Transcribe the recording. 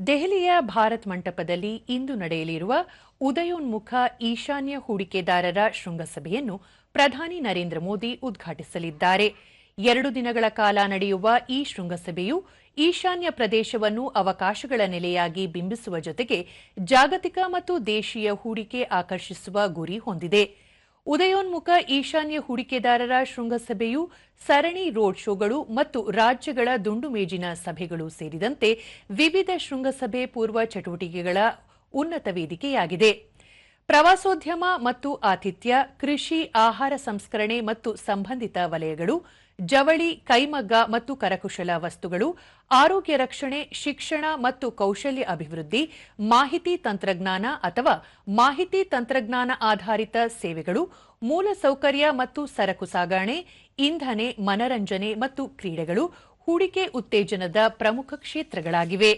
ದೆಹಲಿಯ ಭಾರತ್ ಮಂಟಪದಲ್ಲಿ ಇಂದು ನಡೆಯಲಿರುವ ಉದಯೋನ್ಮುಖ ಈಶಾನ್ಯ ಹೂಡಿಕೆದಾರರ ಶೃಂಗಸಭೆಯನ್ನು ಪ್ರಧಾನಿ ನರೇಂದ್ರ ಮೋದಿ ಉದ್ಘಾಟಿಸಲಿದ್ದಾರೆ. 2 ದಿನಗಳ ಕಾಲ ನಡೆಯುವ ಈ ಶೃಂಗಸಭೆಯು ಈಶಾನ್ಯ ಪ್ರದೇಶವನ್ನು ಅವಕಾಶಗಳ ನೆಲೆಯಾಗಿ ಬಿಂಬಿಸುವ ಜೊತೆಗೆ ಜಾಗತಿಕ ಮತ್ತು ದೇಶೀಯ ಹೂಡಿಕೆ ಆಕರ್ಷಿಸುವ ಗುರಿ ಹೊಂದಿದೆ. ಉದಯೋನ್ಮುಖ ಈಶಾನ್ಯ ಹೂಡಿಕೆದಾರರ ಶೃಂಗಸಭೆಯು ಸರಣಿ ರೋಡ್ ಶೋಗಳು ಮತ್ತು ರಾಜ್ಯಗಳ ದುಂಡುಮೇಜಿನ ಸಭೆಗಳು ಸೇರಿದಂತೆ ವಿವಿಧ ಶೃಂಗಸಭೆ ಪೂರ್ವ ಚಟುವಟಿಕೆಗಳ ಉನ್ನತ ವೇದಿಕೆಯಾಗಿದೆ. ಪ್ರವಾಸೋದ್ಯಮ ಮತ್ತು ಆತಿಥ್ಯ, ಕೃಷಿ, ಆಹಾರ ಸಂಸ್ಕರಣೆ ಮತ್ತು ಸಂಬಂಧಿತ ವಲಯಗಳು, ಜವಳಿ, ಕೈಮಗ್ಗ ಮತ್ತು ಕರಕುಶಲ ವಸ್ತುಗಳು, ಆರೋಗ್ಯ ರಕ್ಷಣೆ, ಶಿಕ್ಷಣ ಮತ್ತು ಕೌಶಲ್ಯ ಅಭಿವೃದ್ಧಿ, ಮಾಹಿತಿ ತಂತ್ರಜ್ಞಾನ ಅಥವಾ ಮಾಹಿತಿ ತಂತ್ರಜ್ಞಾನ ಆಧಾರಿತ ಸೇವೆಗಳು, ಮೂಲಸೌಕರ್ಯ ಮತ್ತು ಸರಕು ಸಾಗಣೆ, ಇಂಧನ, ಮನರಂಜನೆ ಮತ್ತು ಕ್ರೀಡೆಗಳು ಹೂಡಿಕೆ ಉತ್ತೇಜನದ ಪ್ರಮುಖ ಕ್ಷೇತ್ರಗಳಾಗಿವೆ.